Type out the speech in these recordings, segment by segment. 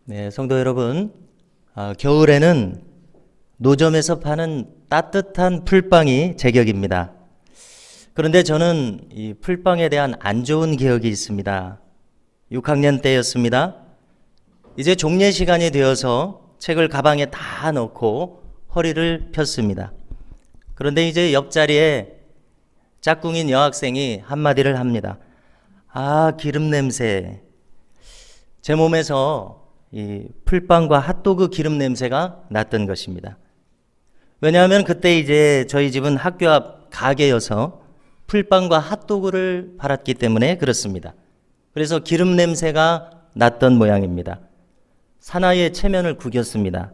네, 성도 여러분, 겨울에는 노점에서 파는 따뜻한 풀빵이 제격입니다. 그런데 저는 이 풀빵에 대한 안 좋은 기억이 있습니다. 6학년 때였습니다. 이제 종례 시간이 되어서 책을 가방에 다 넣고 허리를 폈습니다. 그런데 이제 옆자리에 짝꿍인 여학생이 한마디를 합니다. 기름 냄새. 제 몸에서 이 풀빵과 핫도그 기름 냄새가 났던 것입니다. 왜냐하면 그때 이제 저희 집은 학교 앞 가게여서 풀빵과 핫도그를 팔았기 때문에 그렇습니다. 그래서 기름 냄새가 났던 모양입니다. 사나이의 체면을 구겼습니다.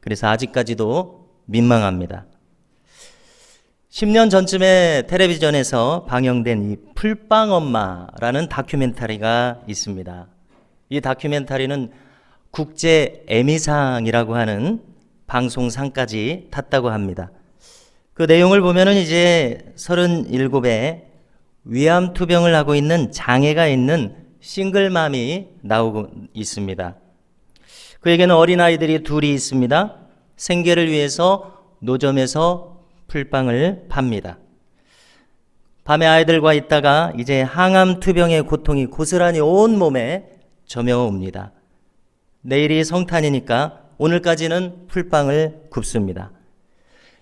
그래서 아직까지도 민망합니다. 10년 전쯤에 텔레비전에서 방영된 이 풀빵 엄마라는 다큐멘터리가 있습니다. 이 다큐멘터리는 국제 에미상이라고 하는 방송상까지 탔다고 합니다. 그 내용을 보면은 이제 37에 위암투병을 하고 있는 장애가 있는 싱글맘이 나오고 있습니다. 그에게는 어린아이들이 둘이 있습니다. 생계를 위해서 노점에서 풀빵을 팝니다. 밤에 아이들과 있다가 이제 항암투병의 고통이 고스란히 온 몸에 점여옵니다. 내일이 성탄이니까 오늘까지는 풀빵을 굽습니다.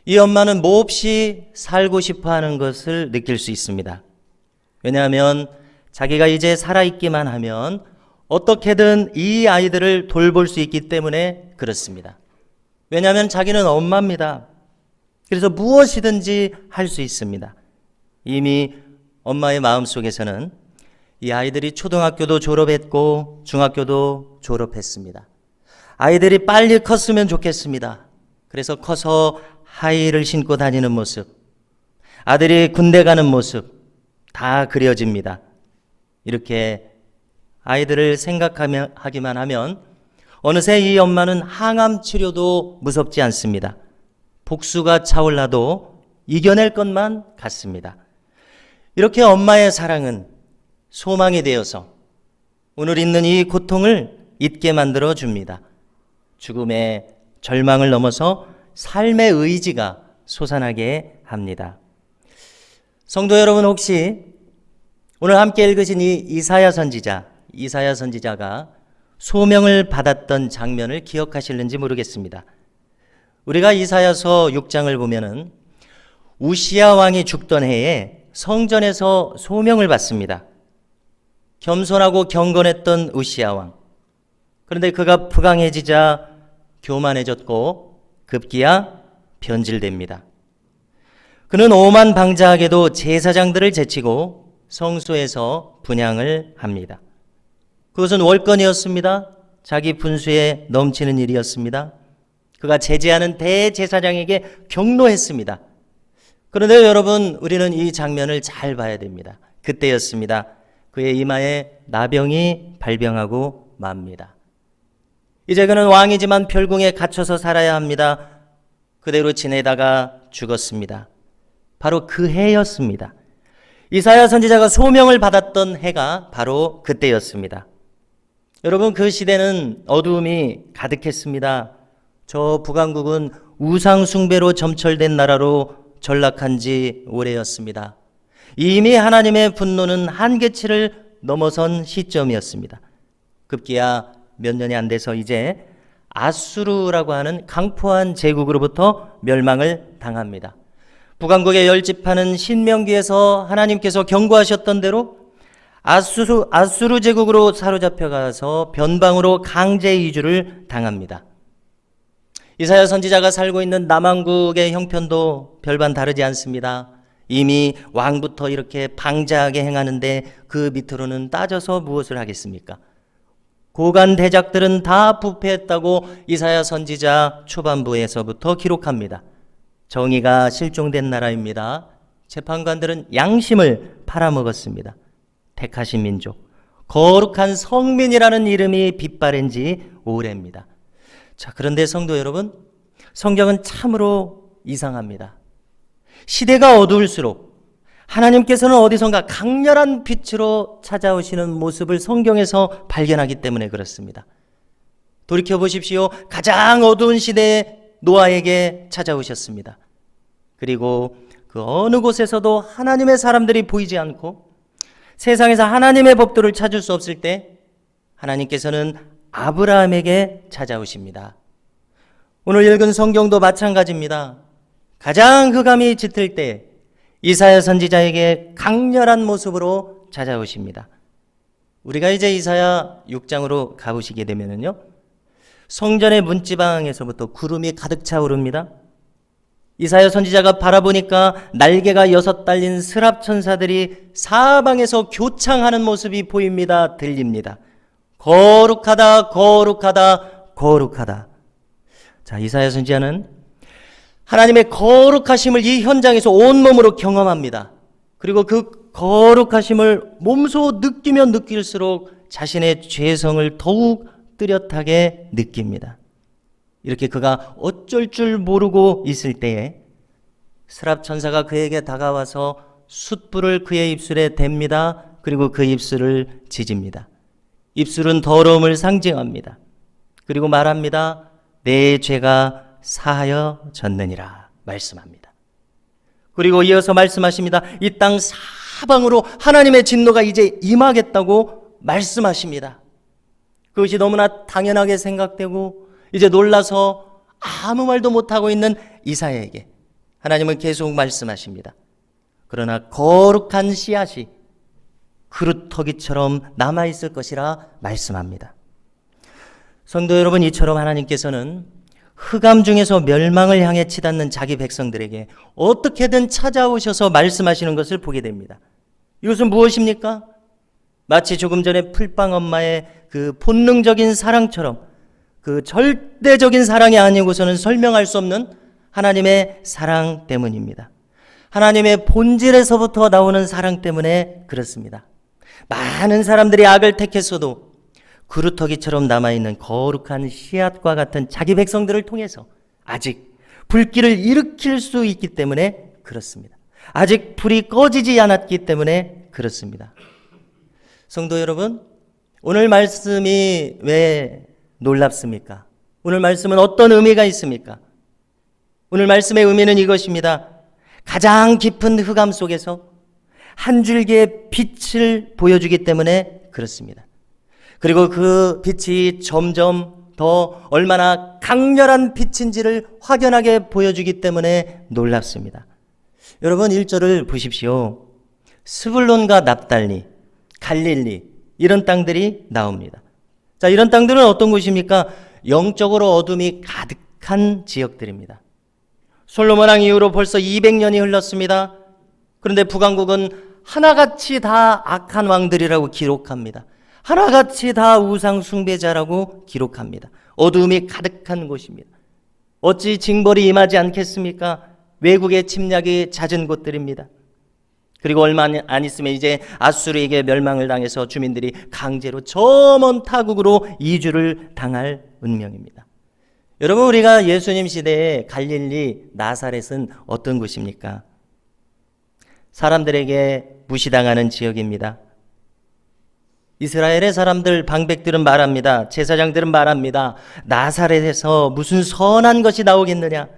이 엄마는 몹시 살고 싶어 하는 것을 느낄 수 있습니다. 왜냐하면 자기가 이제 살아있기만 하면 어떻게든 이 아이들을 돌볼 수 있기 때문에 그렇습니다. 왜냐하면 자기는 엄마입니다. 그래서 무엇이든지 할 수 있습니다. 이미 엄마의 마음속에서는 이 아이들이 초등학교도 졸업했고 중학교도 졸업했습니다. 아이들이 빨리 컸으면 좋겠습니다. 그래서 커서 하이힐을 신고 다니는 모습, 아들이 군대 가는 모습 다 그려집니다. 이렇게 아이들을 생각하기만 하면 어느새 이 엄마는 항암 치료도 무섭지 않습니다. 복수가 차올라도 이겨낼 것만 같습니다. 이렇게 엄마의 사랑은 소망이 되어서 오늘 있는 이 고통을 잊게 만들어 줍니다. 죽음의 절망을 넘어서 삶의 의지가 솟아나게 합니다. 성도 여러분, 혹시 오늘 함께 읽으신 이 이사야 선지자가 소명을 받았던 장면을 기억하실는지 모르겠습니다. 우리가 이사야서 6장을 보면은 우시야 왕이 죽던 해에 성전에서 소명을 받습니다. 겸손하고 경건했던 우시야 왕. 그런데 그가 부강해지자 교만해졌고 급기야 변질됩니다. 그는 오만 방자하게도 제사장들을 제치고 성소에서 분향을 합니다. 그것은 월권이었습니다. 자기 분수에 넘치는 일이었습니다. 그가 제지하는 대제사장에게 경로했습니다. 그런데 여러분, 우리는 이 장면을 잘 봐야 됩니다. 그때였습니다. 그의 이마에 나병이 발병하고 맙니다. 이제 그는 왕이지만 별궁에 갇혀서 살아야 합니다. 그대로 지내다가 죽었습니다. 바로 그 해였습니다. 이사야 선지자가 소명을 받았던 해가 바로 그때였습니다. 여러분, 그 시대는 어두움이 가득했습니다. 저 북왕국은 우상 숭배로 점철된 나라로 전락한 지 오래였습니다. 이미 하나님의 분노는 한계치를 넘어선 시점이었습니다. 급기야 몇 년이 안 돼서 이제 아수르라고 하는 강포한 제국으로부터 멸망을 당합니다. 북왕국의 열집하는 신명기에서 하나님께서 경고하셨던 대로 아수르 제국으로 사로잡혀가서 변방으로 강제 이주를 당합니다. 이사야 선지자가 살고 있는 남왕국의 형편도 별반 다르지 않습니다. 이미 왕부터 이렇게 방자하게 행하는데 그 밑으로는 따져서 무엇을 하겠습니까? 고관 대작들은 다 부패했다고 이사야 선지자 초반부에서부터 기록합니다. 정의가 실종된 나라입니다. 재판관들은 양심을 팔아먹었습니다. 택하신 민족, 거룩한 성민이라는 이름이 빛바랜 지 오래입니다. 자, 그런데 성도 여러분, 성경은 참으로 이상합니다. 시대가 어두울수록 하나님께서는 어디선가 강렬한 빛으로 찾아오시는 모습을 성경에서 발견하기 때문에 그렇습니다. 돌이켜 보십시오. 가장 어두운 시대에 노아에게 찾아오셨습니다. 그리고 그 어느 곳에서도 하나님의 사람들이 보이지 않고 세상에서 하나님의 법도를 찾을 수 없을 때 하나님께서는 아브라함에게 찾아오십니다. 오늘 읽은 성경도 마찬가지입니다. 가장 흑암이 짙을 때 이사야 선지자에게 강렬한 모습으로 찾아오십니다. 우리가 이제 이사야 6장으로 가보시게 되면요, 성전의 문지방에서부터 구름이 가득 차오릅니다. 이사야 선지자가 바라보니까 날개가 6 달린 스랍 천사들이 사방에서 교창하는 모습이 보입니다. 들립니다. 거룩하다, 거룩하다, 거룩하다. 자, 이사야 선지자는 하나님의 거룩하심을 이 현장에서 온몸으로 경험합니다. 그리고 그 거룩하심을 몸소 느끼면 느낄수록 자신의 죄성을 더욱 뚜렷하게 느낍니다. 이렇게 그가 어쩔 줄 모르고 있을 때에 스랍 천사가 그에게 다가와서 숯불을 그의 입술에 댑니다. 그리고 그 입술을 지집니다. 입술은 더러움을 상징합니다. 그리고 말합니다. 내 죄가 사하여졌느니라 말씀합니다. 그리고 이어서 말씀하십니다. 이 땅 사방으로 하나님의 진노가 이제 임하겠다고 말씀하십니다. 그것이 너무나 당연하게 생각되고 이제 놀라서 아무 말도 못하고 있는 이사야에게 하나님은 계속 말씀하십니다. 그러나 거룩한 씨앗이 그루터기처럼 남아있을 것이라 말씀합니다. 성도 여러분, 이처럼 하나님께서는 흑암 중에서 멸망을 향해 치닫는 자기 백성들에게 어떻게든 찾아오셔서 말씀하시는 것을 보게 됩니다. 이것은 무엇입니까? 마치 조금 전에 풀빵 엄마의 그 본능적인 사랑처럼 그 절대적인 사랑이 아니고서는 설명할 수 없는 하나님의 사랑 때문입니다. 하나님의 본질에서부터 나오는 사랑 때문에 그렇습니다. 많은 사람들이 악을 택했어도 그루터기처럼 남아있는 거룩한 씨앗과 같은 자기 백성들을 통해서 아직 불길을 일으킬 수 있기 때문에 그렇습니다. 아직 불이 꺼지지 않았기 때문에 그렇습니다. 성도 여러분, 오늘 말씀이 왜 놀랍습니까? 오늘 말씀은 어떤 의미가 있습니까? 오늘 말씀의 의미는 이것입니다. 가장 깊은 흑암 속에서 한 줄기의 빛을 보여주기 때문에 그렇습니다. 그리고 그 빛이 점점 더 얼마나 강렬한 빛인지를 확연하게 보여주기 때문에 놀랍습니다. 여러분 1절을 보십시오. 스불론과 납달리, 갈릴리 이런 땅들이 나옵니다. 자, 이런 땅들은 어떤 곳입니까? 영적으로 어둠이 가득한 지역들입니다. 솔로몬 왕 이후로 벌써 200년이 흘렀습니다. 그런데 북왕국은 하나같이 다 악한 왕들이라고 기록합니다. 하나같이 다 우상 숭배자라고 기록합니다. 어두움이 가득한 곳입니다. 어찌 징벌이 임하지 않겠습니까? 외국의 침략이 잦은 곳들입니다. 그리고 얼마 안 있으면 이제 아수르에게 멸망을 당해서 주민들이 강제로 저 먼 타국으로 이주를 당할 운명입니다. 여러분, 우리가 예수님 시대에 갈릴리 나사렛은 어떤 곳입니까? 사람들에게 무시당하는 지역입니다. 이스라엘의 사람들, 방백들은 말합니다. 제사장들은 말합니다. 나사렛에서 무슨 선한 것이 나오겠느냐?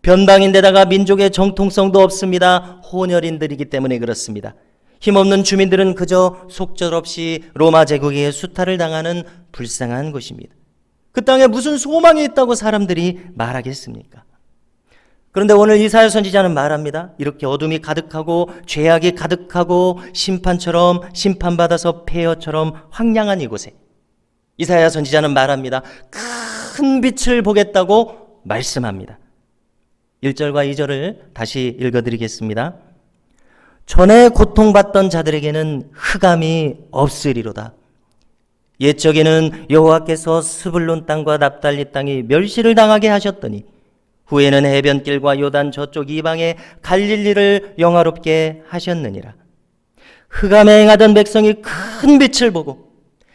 변방인데다가 민족의 정통성도 없습니다. 혼혈인들이기 때문에 그렇습니다. 힘없는 주민들은 그저 속절없이 로마 제국의 수탈을 당하는 불쌍한 곳입니다. 그 땅에 무슨 소망이 있다고 사람들이 말하겠습니까? 그런데 오늘 이사야 선지자는 말합니다. 이렇게 어둠이 가득하고 죄악이 가득하고 심판처럼 심판받아서 폐허처럼 황량한 이곳에 이사야 선지자는 말합니다. 큰 빛을 보겠다고 말씀합니다. 1절과 2절을 다시 읽어드리겠습니다. 전에 고통받던 자들에게는 흑암이 없으리로다. 옛적에는 여호와께서 스불론 땅과 납달리 땅이 멸시를 당하게 하셨더니 후에는 해변길과 요단 저쪽 이방의 갈릴리를 영화롭게 하셨느니라. 흑암에 행하던 백성이 큰 빛을 보고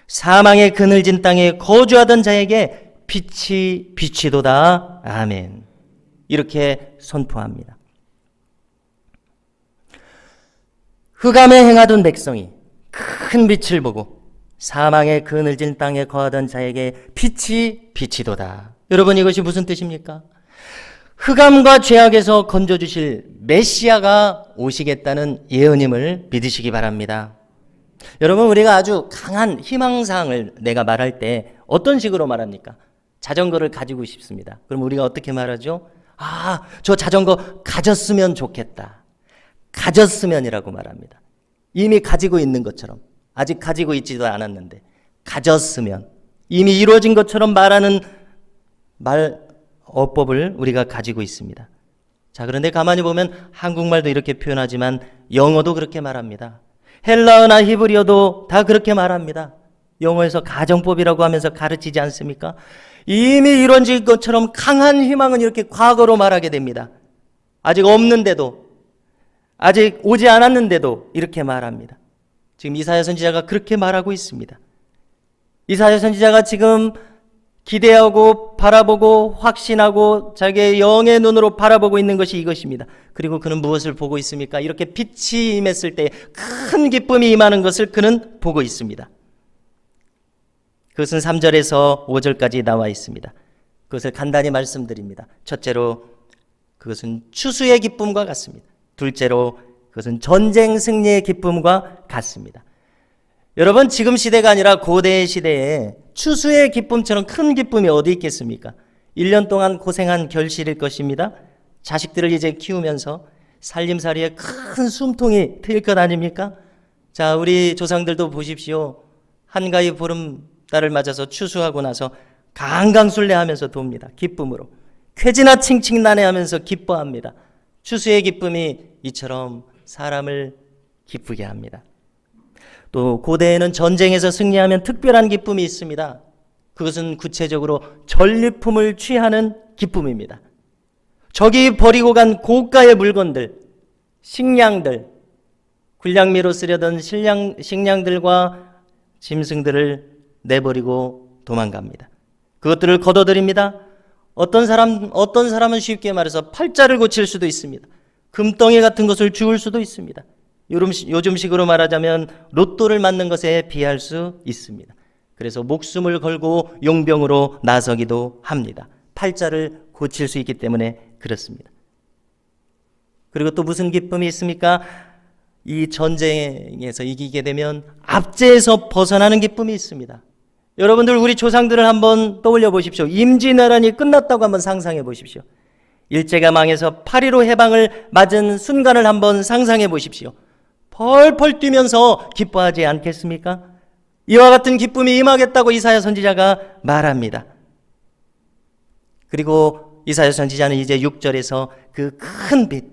사망의 그늘진 땅에 거주하던 자에게 빛이 비치도다. 아멘. 이렇게 선포합니다. 흑암에 행하던 백성이 큰 빛을 보고 사망의 그늘진 땅에 거하던 자에게 빛이 비치도다. 여러분, 이것이 무슨 뜻입니까? 흑암과 죄악에서 건져주실 메시아가 오시겠다는 예언임을 믿으시기 바랍니다. 여러분, 우리가 아주 강한 희망사항을 내가 말할 때 어떤 식으로 말합니까? 자전거를 가지고 싶습니다. 그럼 우리가 어떻게 말하죠? 아, 저 자전거 가졌으면 좋겠다. 가졌으면이라고 말합니다. 이미 가지고 있는 것처럼, 아직 가지고 있지도 않았는데 가졌으면, 이미 이루어진 것처럼 말하는 어법을 우리가 가지고 있습니다. 자, 그런데 가만히 보면 한국말도 이렇게 표현하지만 영어도 그렇게 말합니다. 헬라어나 히브리어도 다 그렇게 말합니다. 영어에서 가정법이라고 하면서 가르치지 않습니까? 이미 이루어진 것처럼 강한 희망은 이렇게 과거로 말하게 됩니다. 아직 없는데도, 아직 오지 않았는데도 이렇게 말합니다. 지금 이사야 선지자가 그렇게 말하고 있습니다. 이사야 선지자가 지금 기대하고 바라보고 확신하고 자기의 영의 눈으로 바라보고 있는 것이 이것입니다. 그리고 그는 무엇을 보고 있습니까? 이렇게 빛이 임했을 때 큰 기쁨이 임하는 것을 그는 보고 있습니다. 그것은 3절에서 5절까지 나와 있습니다. 그것을 간단히 말씀드립니다. 첫째로 그것은 추수의 기쁨과 같습니다. 둘째로 그것은 전쟁 승리의 기쁨과 같습니다. 여러분, 지금 시대가 아니라 고대 시대에 추수의 기쁨처럼 큰 기쁨이 어디 있겠습니까? 1년 동안 고생한 결실일 것입니다. 자식들을 이제 키우면서 살림살이에 큰 숨통이 트일 것 아닙니까? 자, 우리 조상들도 보십시오. 한가위 보름달을 맞아서 추수하고 나서 강강술래하면서 돕니다. 기쁨으로. 쾌지나 칭칭나네하면서 기뻐합니다. 추수의 기쁨이 이처럼 사람을 기쁘게 합니다. 또 고대에는 전쟁에서 승리하면 특별한 기쁨이 있습니다. 그것은 구체적으로 전리품을 취하는 기쁨입니다. 적이 버리고 간 고가의 물건들, 식량들, 군량미로 쓰려던 식량들과 짐승들을 내버리고 도망갑니다. 그것들을 거둬들입니다. 어떤 사람은 쉽게 말해서 팔자를 고칠 수도 있습니다. 금덩이 같은 것을 주울 수도 있습니다. 요즘식으로 말하자면 로또를 맞는 것에 비할 수 있습니다. 그래서 목숨을 걸고 용병으로 나서기도 합니다. 팔자를 고칠 수 있기 때문에 그렇습니다. 그리고 또 무슨 기쁨이 있습니까? 이 전쟁에서 이기게 되면 압제에서 벗어나는 기쁨이 있습니다. 여러분들, 우리 조상들을 한번 떠올려 보십시오. 임진왜란이 끝났다고 한번 상상해 보십시오. 일제가 망해서 8.15 해방을 맞은 순간을 한번 상상해 보십시오. 펄펄 뛰면서 기뻐하지 않겠습니까? 이와 같은 기쁨이 임하겠다고 이사야 선지자가 말합니다. 그리고 이사야 선지자는 이제 6절에서 그 큰 빛,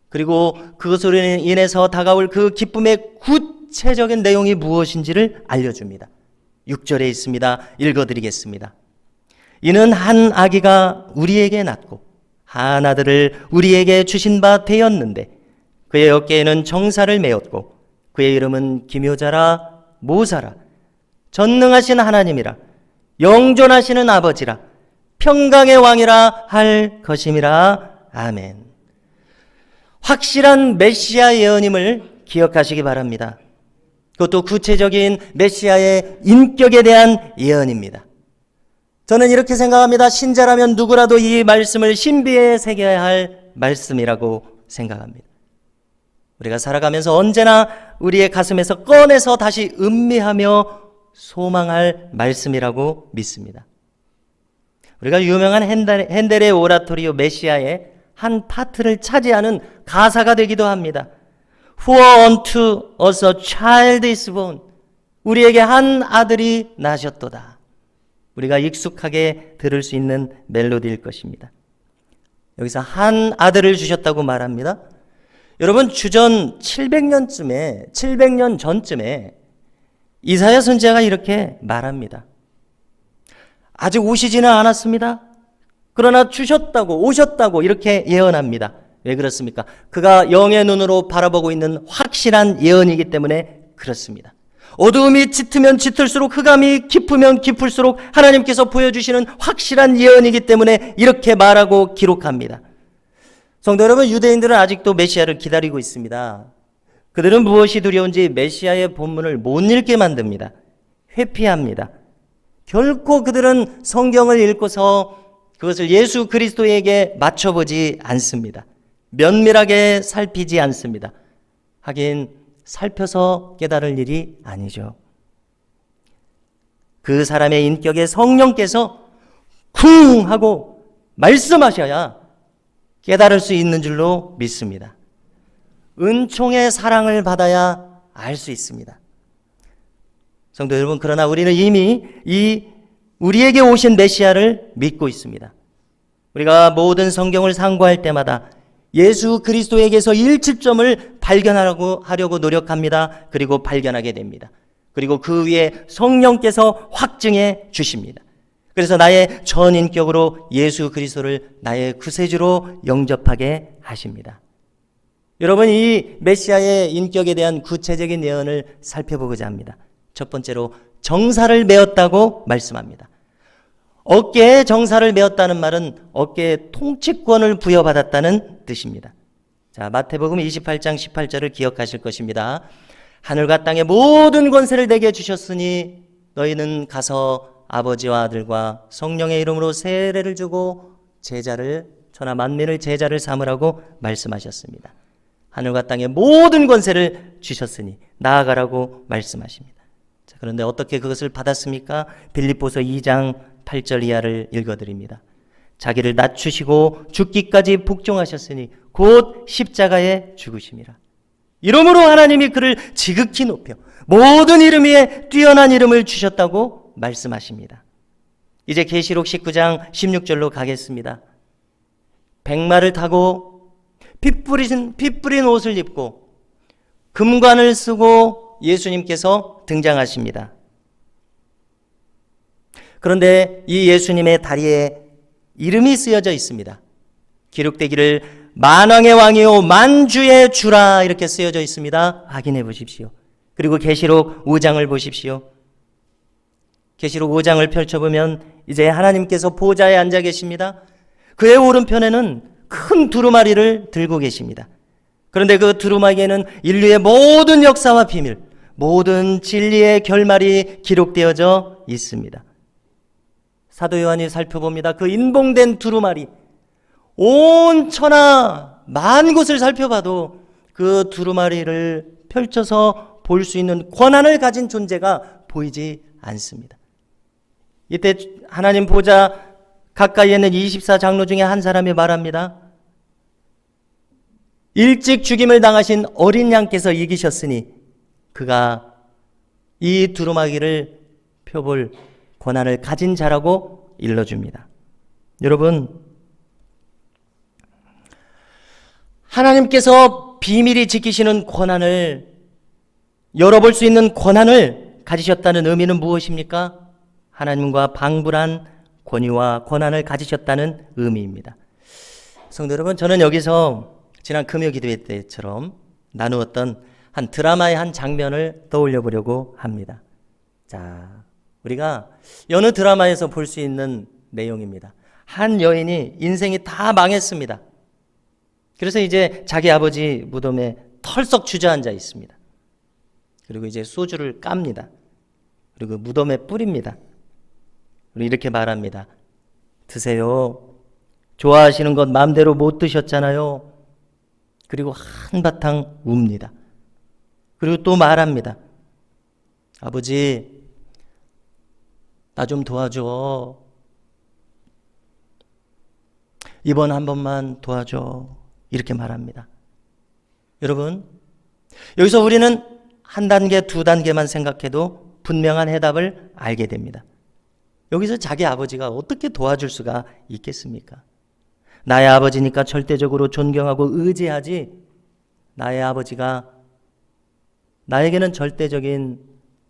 그리고 그것으로 인해서 다가올 그 기쁨의 구체적인 내용이 무엇인지를 알려줍니다. 6절에 있습니다. 읽어드리겠습니다. 이는 한 아기가 우리에게 낳고 한 아들을 우리에게 주신 바 되었는데 그의 어깨에는 정사를 메었고 그의 이름은 기묘자라 모사라 전능하신 하나님이라 영존하시는 아버지라 평강의 왕이라 할 것임이라. 아멘. 확실한 메시아 예언임을 기억하시기 바랍니다. 그것도 구체적인 메시아의 인격에 대한 예언입니다. 저는 이렇게 생각합니다. 신자라면 누구라도 이 말씀을 신비에 새겨야 할 말씀이라고 생각합니다. 우리가 살아가면서 언제나 우리의 가슴에서 꺼내서 다시 음미하며 소망할 말씀이라고 믿습니다. 우리가 유명한 핸델의 오라토리오 메시아의 한 파트를 차지하는 가사가 되기도 합니다. For unto us a child is born. 우리에게 한 아들이 나셨도다. 우리가 익숙하게 들을 수 있는 멜로디일 것입니다. 여기서 한 아들을 주셨다고 말합니다. 여러분, 주전 700년 전쯤에 이사야 선지자가 이렇게 말합니다. 아직 오시지는 않았습니다. 그러나 오셨다고 이렇게 예언합니다. 왜 그렇습니까? 그가 영의 눈으로 바라보고 있는 확실한 예언이기 때문에 그렇습니다. 어두움이 짙으면 짙을수록 흑암이 깊으면 깊을수록 하나님께서 보여주시는 확실한 예언이기 때문에 이렇게 말하고 기록합니다. 성도 여러분, 유대인들은 아직도 메시아를 기다리고 있습니다. 그들은 무엇이 두려운지 메시아의 본문을 못 읽게 만듭니다. 회피합니다. 결코 그들은 성경을 읽고서 그것을 예수 그리스도에게 맞춰보지 않습니다. 면밀하게 살피지 않습니다. 하긴 살펴서 깨달을 일이 아니죠. 그 사람의 인격에 성령께서 쿵 하고 말씀하셔야 깨달을 수 있는 줄로 믿습니다. 은총의 사랑을 받아야 알 수 있습니다. 성도 여러분, 그러나 우리는 이미 우리에게 오신 메시아를 믿고 있습니다. 우리가 모든 성경을 상고할 때마다 예수 그리스도에게서 일치점을 발견하려고 노력합니다. 그리고 발견하게 됩니다. 그리고 그 위에 성령께서 확증해 주십니다. 그래서 나의 전인격으로 예수 그리스도를 나의 구세주로 영접하게 하십니다. 여러분, 이 메시아의 인격에 대한 구체적인 예언을 살펴보고자 합니다. 첫 번째로 정사를 메었다고 말씀합니다. 어깨에 정사를 메었다는 말은 어깨에 통치권을 부여받았다는 뜻입니다. 자, 마태복음 28장 18절을 기억하실 것입니다. 하늘과 땅의 모든 권세를 내게 주셨으니 너희는 가서 아버지와 아들과 성령의 이름으로 세례를 주고 천하 만민을 제자를 삼으라고 말씀하셨습니다. 하늘과 땅의 모든 권세를 주셨으니 나아가라고 말씀하십니다. 자, 그런데 어떻게 그것을 받았습니까? 빌립보서 2장 8절 이하를 읽어드립니다. 자기를 낮추시고 죽기까지 복종하셨으니 곧 십자가에 죽으심이라. 이러므로 하나님이 그를 지극히 높여 모든 이름 위에 뛰어난 이름을 주셨다고 말씀하십니다. 이제 계시록 19장 16절로 가겠습니다. 백마를 타고 피 뿌린 옷을 입고 금관을 쓰고 예수님께서 등장하십니다. 그런데 이 예수님의 다리에 이름이 쓰여져 있습니다. 기록되기를 만왕의 왕이요 만주의 주라 이렇게 쓰여져 있습니다. 확인해 보십시오. 그리고 계시록 5장을 보십시오. 계시록 5장을 펼쳐보면 이제 하나님께서 보좌에 앉아 계십니다. 그의 오른편에는 큰 두루마리를 들고 계십니다. 그런데 그 두루마리에는 인류의 모든 역사와 비밀, 모든 진리의 결말이 기록되어져 있습니다. 사도 요한이 살펴봅니다. 그 인봉된 두루마리, 온 천하 만곳을 살펴봐도 그 두루마리를 펼쳐서 볼 수 있는 권한을 가진 존재가 보이지 않습니다. 이때 하나님 보좌 가까이에 있는 24장로 중에 한 사람이 말합니다. 일찍 죽임을 당하신 어린 양께서 이기셨으니 그가 이 두루마기를 펴볼 권한을 가진 자라고 일러줍니다. 여러분, 하나님께서 비밀히 지키시는 권한을 열어볼 수 있는 권한을 가지셨다는 의미는 무엇입니까? 하나님과 방불한 권위와 권한을 가지셨다는 의미입니다. 성도 여러분, 저는 여기서 지난 금요 기도회 때처럼 나누었던 한 드라마의 한 장면을 떠올려 보려고 합니다. 자, 우리가 여느 드라마에서 볼 수 있는 내용입니다. 한 여인이 인생이 다 망했습니다. 그래서 이제 자기 아버지 무덤에 털썩 주저앉아 있습니다. 그리고 이제 소주를 깝니다. 그리고 무덤에 뿌립니다. 그리고 이렇게 말합니다. 드세요. 좋아하시는 것 마음대로 못 드셨잖아요. 그리고 한바탕 웁니다. 그리고 또 말합니다. 아버지, 나 좀 도와줘. 이번 한 번만 도와줘. 이렇게 말합니다. 여러분, 여기서 우리는 한 단계, 두 단계만 생각해도 분명한 해답을 알게 됩니다. 여기서 자기 아버지가 어떻게 도와줄 수가 있겠습니까? 나의 아버지니까 절대적으로 존경하고 의지하지, 나의 아버지가 나에게는 절대적인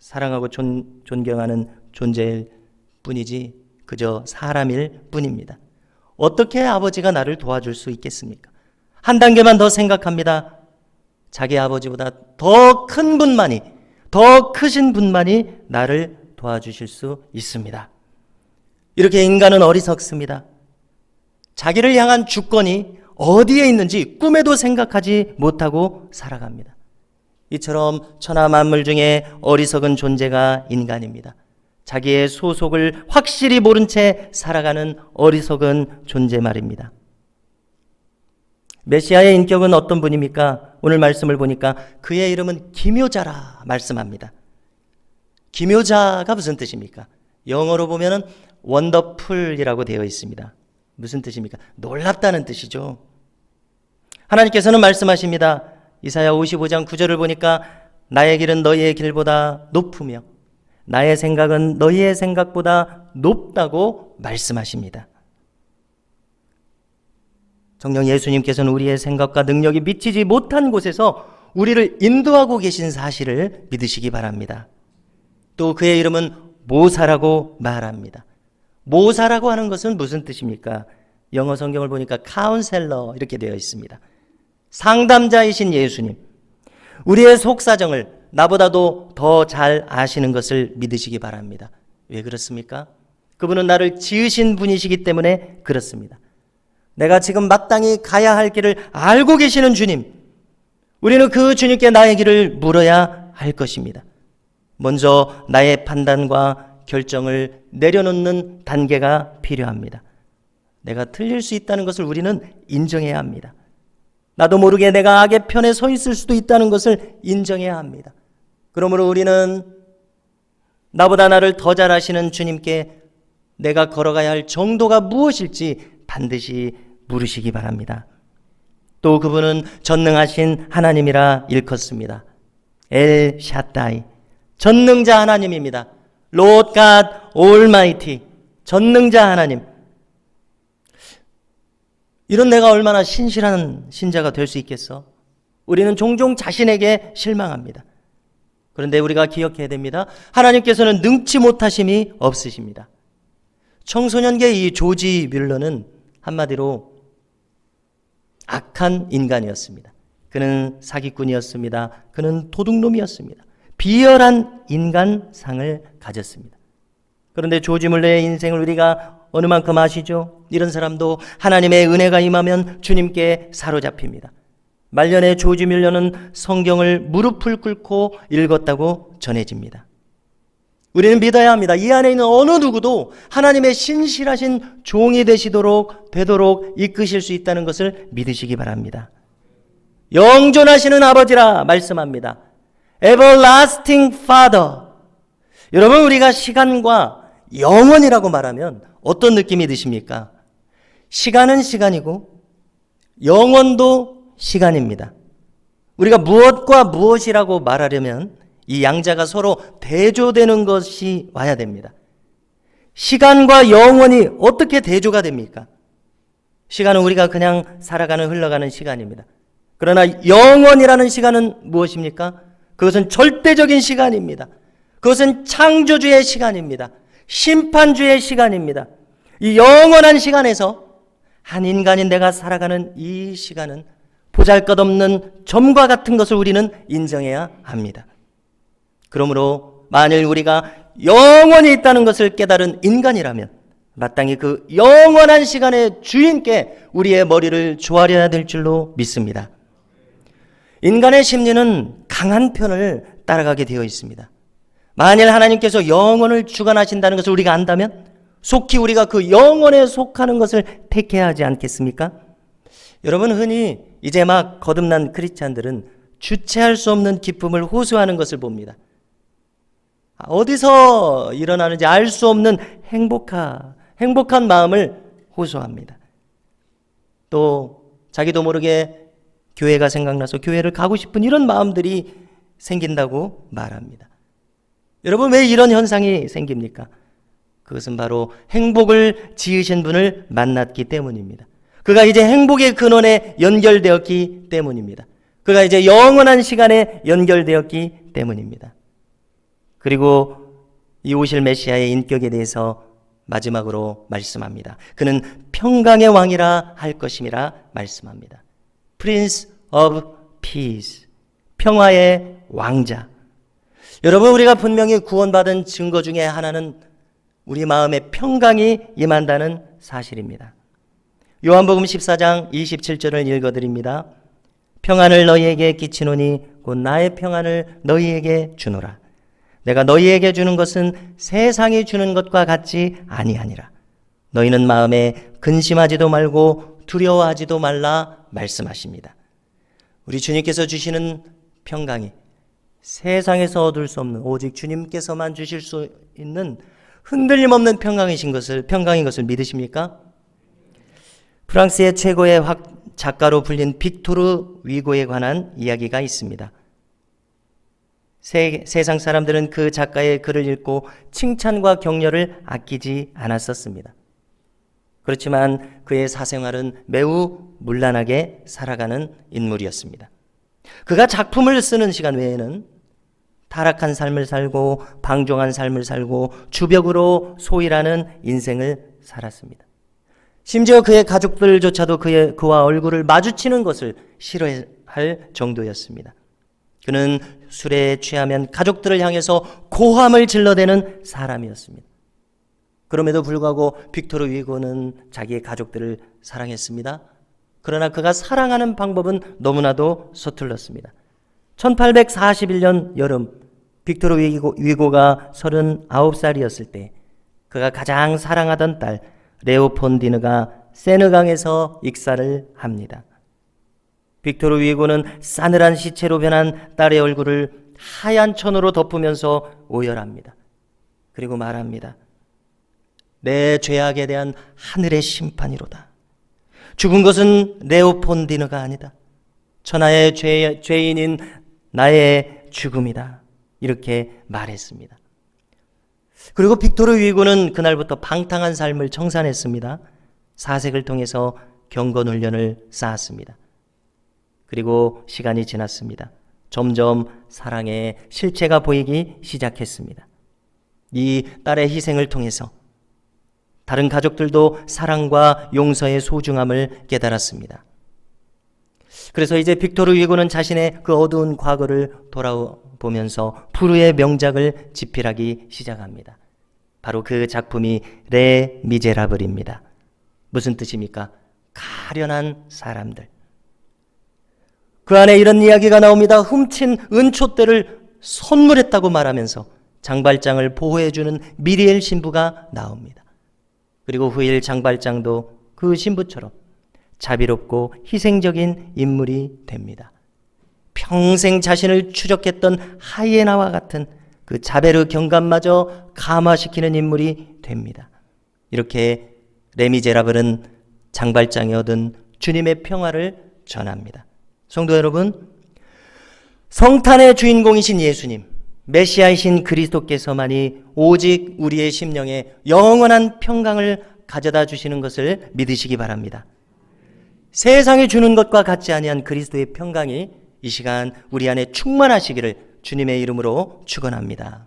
사랑하고 존경하는 존재일 뿐이지 그저 사람일 뿐입니다. 어떻게 아버지가 나를 도와줄 수 있겠습니까? 한 단계만 더 생각합니다. 자기 아버지보다 더 큰 분만이, 더 크신 분만이 나를 도와주실 수 있습니다. 이렇게 인간은 어리석습니다. 자기를 향한 주권이 어디에 있는지 꿈에도 생각하지 못하고 살아갑니다. 이처럼 천하 만물 중에 어리석은 존재가 인간입니다. 자기의 소속을 확실히 모른 채 살아가는 어리석은 존재 말입니다. 메시아의 인격은 어떤 분입니까? 오늘 말씀을 보니까 그의 이름은 기묘자라 말씀합니다. 기묘자가 무슨 뜻입니까? 영어로 보면은 원더풀이라고 되어 있습니다. 무슨 뜻입니까? 놀랍다는 뜻이죠. 하나님께서는 말씀하십니다. 이사야 55장 9절을 보니까 나의 길은 너희의 길보다 높으며 나의 생각은 너희의 생각보다 높다고 말씀하십니다. 정녕 예수님께서는 우리의 생각과 능력이 미치지 못한 곳에서 우리를 인도하고 계신 사실을 믿으시기 바랍니다. 또 그의 이름은 모사라고 말합니다. 모사라고 하는 것은 무슨 뜻입니까? 영어 성경을 보니까 카운셀러 이렇게 되어 있습니다. 상담자이신 예수님, 우리의 속사정을 나보다도 더 잘 아시는 것을 믿으시기 바랍니다. 왜 그렇습니까? 그분은 나를 지으신 분이시기 때문에 그렇습니다. 내가 지금 마땅히 가야 할 길을 알고 계시는 주님, 우리는 그 주님께 나의 길을 물어야 할 것입니다. 먼저 나의 판단과 결정을 내려놓는 단계가 필요합니다. 내가 틀릴 수 있다는 것을 우리는 인정해야 합니다. 나도 모르게 내가 악의 편에 서 있을 수도 있다는 것을 인정해야 합니다. 그러므로 우리는 나보다 나를 더 잘 아시는 주님께 내가 걸어가야 할 정도가 무엇일지 반드시 물으시기 바랍니다. 또 그분은 전능하신 하나님이라 일컫습니다. 엘 샤다이, 전능자 하나님입니다. Lord God Almighty, 전능자 하나님. 이런 내가 얼마나 신실한 신자가 될 수 있겠어? 우리는 종종 자신에게 실망합니다. 그런데 우리가 기억해야 됩니다. 하나님께서는 능치 못하심이 없으십니다. 청소년기의 이 조지 뮬러는 한마디로 악한 인간이었습니다. 그는 사기꾼이었습니다. 그는 도둑놈이었습니다. 비열한 인간상을 가졌습니다. 그런데 조지 뮬러의 인생을 우리가 어느 만큼 아시죠? 이런 사람도 하나님의 은혜가 임하면 주님께 사로잡힙니다. 말년에 조지 뮬러는 성경을 무릎을 꿇고 읽었다고 전해집니다. 우리는 믿어야 합니다. 이 안에 있는 어느 누구도 하나님의 신실하신 종이 되도록 이끄실 수 있다는 것을 믿으시기 바랍니다. 영존하시는 아버지라 말씀합니다. Everlasting Father. 여러분, 우리가 시간과 영원이라고 말하면 어떤 느낌이 드십니까? 시간은 시간이고 영원도 시간입니다. 우리가 무엇과 무엇이라고 말하려면 이 양자가 서로 대조되는 것이 와야 됩니다. 시간과 영원이 어떻게 대조가 됩니까? 시간은 우리가 그냥 살아가는 흘러가는 시간입니다. 그러나 영원이라는 시간은 무엇입니까? 그것은 절대적인 시간입니다. 그것은 창조주의 시간입니다. 심판주의 시간입니다. 이 영원한 시간에서 한 인간인 내가 살아가는 이 시간은 보잘것없는 점과 같은 것을 우리는 인정해야 합니다. 그러므로 만일 우리가 영원히 있다는 것을 깨달은 인간이라면 마땅히 그 영원한 시간의 주인께 우리의 머리를 조아려야 될 줄로 믿습니다. 인간의 심리는 강한 편을 따라가게 되어 있습니다. 만일 하나님께서 영원을 주관하신다는 것을 우리가 안다면 속히 우리가 그 영원에 속하는 것을 택해야 하지 않겠습니까? 여러분, 흔히 이제 막 거듭난 크리스찬들은 주체할 수 없는 기쁨을 호소하는 것을 봅니다. 어디서 일어나는지 알 수 없는 행복한 마음을 호소합니다. 또 자기도 모르게 교회가 생각나서 교회를 가고 싶은 이런 마음들이 생긴다고 말합니다. 여러분, 왜 이런 현상이 생깁니까? 그것은 바로 행복을 지으신 분을 만났기 때문입니다. 그가 이제 행복의 근원에 연결되었기 때문입니다. 그가 이제 영원한 시간에 연결되었기 때문입니다. 그리고 이 오실 메시아의 인격에 대해서 마지막으로 말씀합니다. 그는 평강의 왕이라 할 것임이라 말씀합니다. Prince of Peace, 평화의 왕자. 여러분, 우리가 분명히 구원받은 증거 중에 하나는 우리 마음에 평강이 임한다는 사실입니다. 요한복음 14장 27절을 읽어드립니다. 평안을 너희에게 끼치노니 곧 나의 평안을 너희에게 주노라. 내가 너희에게 주는 것은 세상이 주는 것과 같지 아니하니라. 너희는 마음에 근심하지도 말고 두려워하지도 말라 말씀하십니다. 우리 주님께서 주시는 평강이 세상에서 얻을 수 없는 오직 주님께서만 주실 수 있는 흔들림 없는 평강인 것을 믿으십니까? 프랑스의 최고의 작가로 불린 빅토르 위고에 관한 이야기가 있습니다. 세상 사람들은 그 작가의 글을 읽고 칭찬과 격려를 아끼지 않았었습니다. 그렇지만 그의 사생활은 매우 문란하게 살아가는 인물이었습니다. 그가 작품을 쓰는 시간 외에는 타락한 삶을 살고 방종한 삶을 살고 주벽으로 소일하는 인생을 살았습니다. 심지어 그의 가족들조차도 그와 얼굴을 마주치는 것을 싫어할 정도였습니다. 그는 술에 취하면 가족들을 향해서 고함을 질러대는 사람이었습니다. 그럼에도 불구하고 빅토르 위고는 자기의 가족들을 사랑했습니다. 그러나 그가 사랑하는 방법은 너무나도 서툴렀습니다. 1841년 여름 빅토르 위고가 39살이었을 때 그가 가장 사랑하던 딸 레오폰디느가 세느강에서 익사를 합니다. 빅토르 위고는 싸늘한 시체로 변한 딸의 얼굴을 하얀 천으로 덮으면서 오열합니다. 그리고 말합니다. 내 죄악에 대한 하늘의 심판이로다. 죽은 것은 레오폰디느가 아니다. 천하의 죄인인 나의 죽음이다. 이렇게 말했습니다. 그리고 빅토르 위고는 그날부터 방탕한 삶을 청산했습니다. 사색을 통해서 경건훈련을 쌓았습니다. 그리고 시간이 지났습니다. 점점 사랑의 실체가 보이기 시작했습니다. 이 딸의 희생을 통해서 다른 가족들도 사랑과 용서의 소중함을 깨달았습니다. 그래서 이제 빅토르 위고는 자신의 그 어두운 과거를 돌아보면서 프루의 명작을 집필하기 시작합니다. 바로 그 작품이 레 미제라블입니다. 무슨 뜻입니까? 가련한 사람들. 그 안에 이런 이야기가 나옵니다. 훔친 은촛대를 선물했다고 말하면서 장발장을 보호해주는 미리엘 신부가 나옵니다. 그리고 후일 장발장도 그 신부처럼 자비롭고 희생적인 인물이 됩니다. 평생 자신을 추적했던 하이에나와 같은 그 자베르 경감마저 감화시키는 인물이 됩니다. 이렇게 레미제라블은 장발장이 얻은 주님의 평화를 전합니다. 성도 여러분, 성탄의 주인공이신 예수님, 메시아이신 그리스도께서만이 오직 우리의 심령에 영원한 평강을 가져다 주시는 것을 믿으시기 바랍니다. 세상이 주는 것과 같지 아니한 그리스도의 평강이 이 시간 우리 안에 충만하시기를 주님의 이름으로 축원합니다.